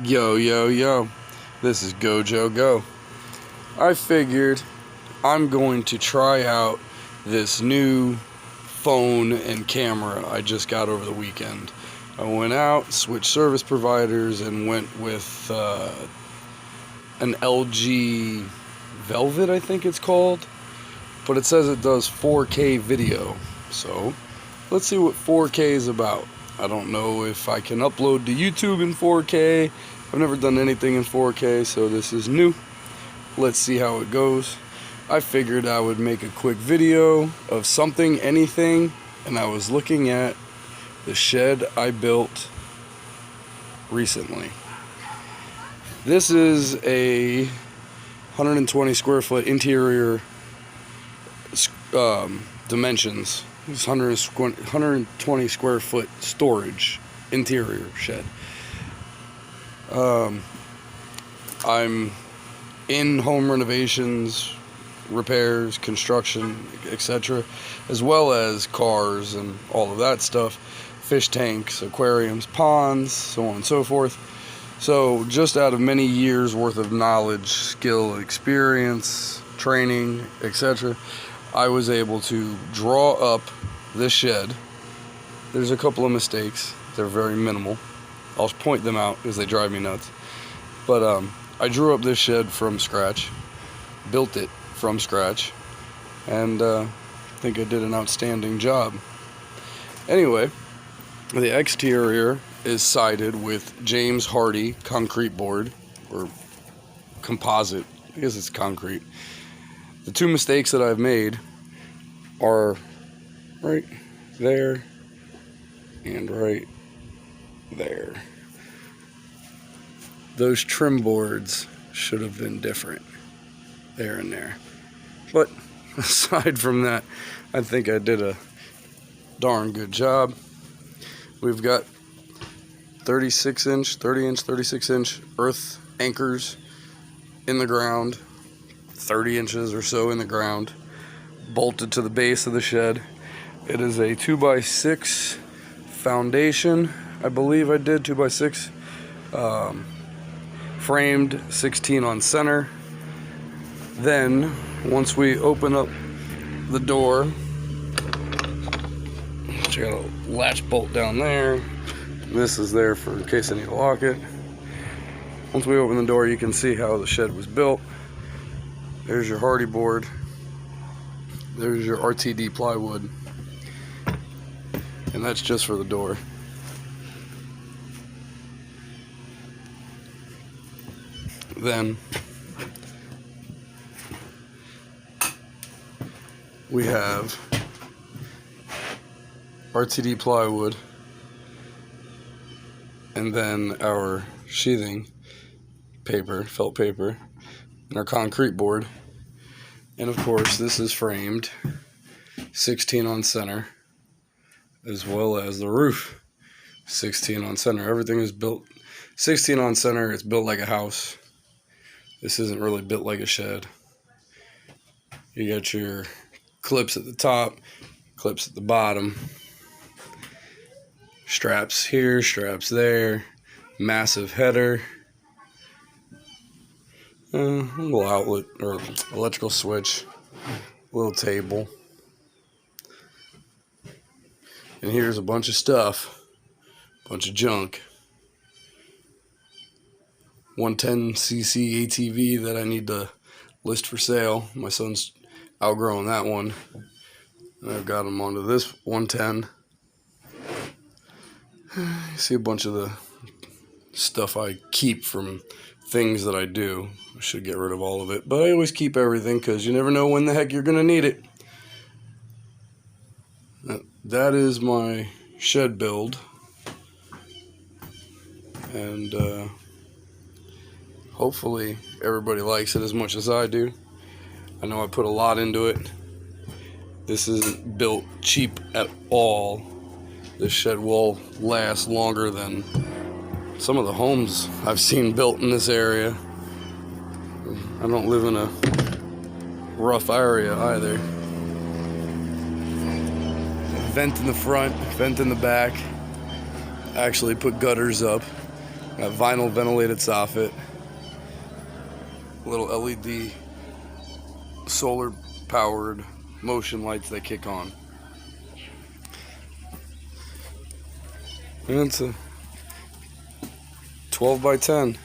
Yo, yo, yo. This is Go Joe Go. I figured I'm going to try out this new phone and camera I just got over the weekend. I went out, switched service providers, and went with an LG Velvet, I think it's called. But it says it does 4K video. So, let's see what 4K is about. I don't know if I can upload to YouTube in 4K. I've never done anything in 4K, so this is new. Let's see how it goes. I figured I would make a quick video of something, anything, and I was looking at the shed I built recently. This is a 120 square foot interior dimensions. It's 120 square foot storage interior shed. I'm in home renovations, repairs, construction, etc., as well as cars and all of that stuff, fish tanks, aquariums, ponds, so on and so forth. So just out of many years worth of knowledge, skill, experience, training, etc., I was able to draw up this shed. There's a couple of mistakes. They're very minimal. I'll point them out because they drive me nuts. But I drew up this shed from scratch, built it from scratch, and I think I did an outstanding job. Anyway, the exterior is sided with James Hardy concrete board, or composite. I guess it's concrete. The two mistakes that I've made are right there and right there. Those trim boards should have been different there and there. But aside from that, I think I did a darn good job. We've got 30 inch, 36 inch earth anchors in the ground, 30 inches or so in the ground, bolted to the base of the shed. It is a 2x6 foundation. I believe I did 2x6, framed 16 on center. Then once we open up the door, which I got a latch bolt down there, this is there for in case I need to lock it. Once we open the door, you can see how the shed was built. There's your Hardy board. There's your RTD plywood. And that's just for the door. Then we have RTD plywood, and then our sheathing paper, felt paper, and our concrete board. And of course, this is framed 16 on center, as well as the roof 16 on center. Everything is built 16 on center. It's built like a house. This isn't really built like a shed. You got your clips at the top, clips at the bottom, straps here, straps there, massive header, a little outlet or electrical switch, little table, and here's a bunch of stuff, bunch of junk. 110cc ATV that I need to list for sale. My son's outgrowing that one, and I've got him onto this 110. You see a bunch of the stuff I keep from things that I do. I should get rid of all of it, but I always keep everything because you never know when the heck you're gonna need it. That is my shed build, and hopefully everybody likes it as much as I do. I know I put a lot into it. This isn't built cheap at all. This shed will last longer than some of the homes I've seen built in this area. I don't live in a rough area either. Vent in the front, vent in the back. Actually put gutters up Got vinyl ventilated soffit, little LED solar powered motion lights that kick on. And it's a 12 by 10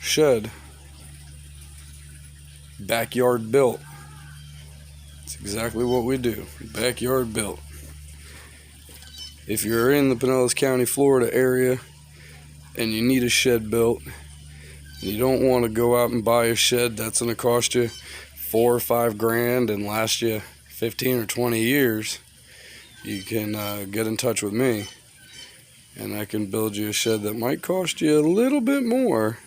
shed, backyard built. It's exactly what we do, backyard built. If you're in the Pinellas County, Florida area and you need a shed built, and you don't want to go out and buy a shed that's going to cost you $4 or $5 grand and last you 15 or 20 years, you can get in touch with me, and I can build you a shed that might cost you a little bit more,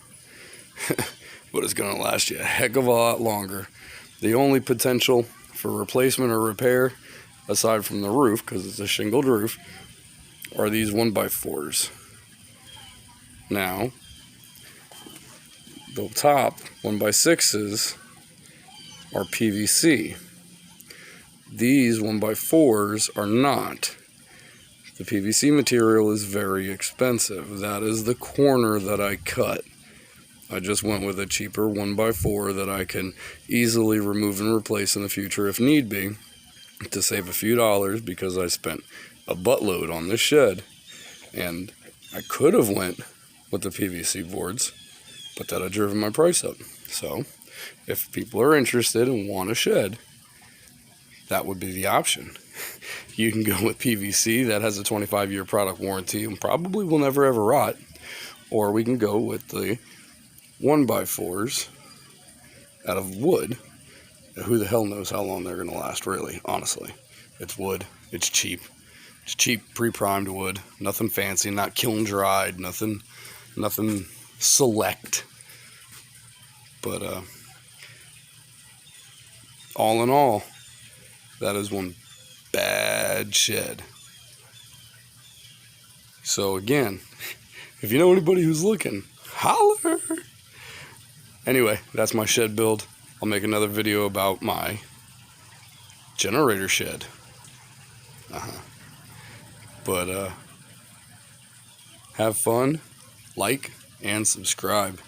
but it's going to last you a heck of a lot longer. The only potential for replacement or repair, aside from the roof, because it's a shingled roof, are these 1x4s. Now, the top 1x6s are PVC. These 1x4s are not. The PVC material is very expensive. That is the corner that I cut. I just went with a cheaper 1x4 that I can easily remove and replace in the future if need be, to save a few dollars, because I spent a buttload on this shed, and I could have went with the PVC boards, but that had driven my price up. So if people are interested and want a shed, that would be the option. You can go with PVC that has a 25-year product warranty and probably will never ever rot, or we can go with the 1x4s out of wood. Who the hell knows how long they're going to last, really, honestly. It's wood. It's cheap. It's cheap, pre-primed wood. Nothing fancy, not kiln dried, nothing select. But all in all, that is one bad shed. So again, if you know anybody who's looking, holler. Anyway, that's my shed build. I'll make another video about my generator shed. But have fun, like, and subscribe.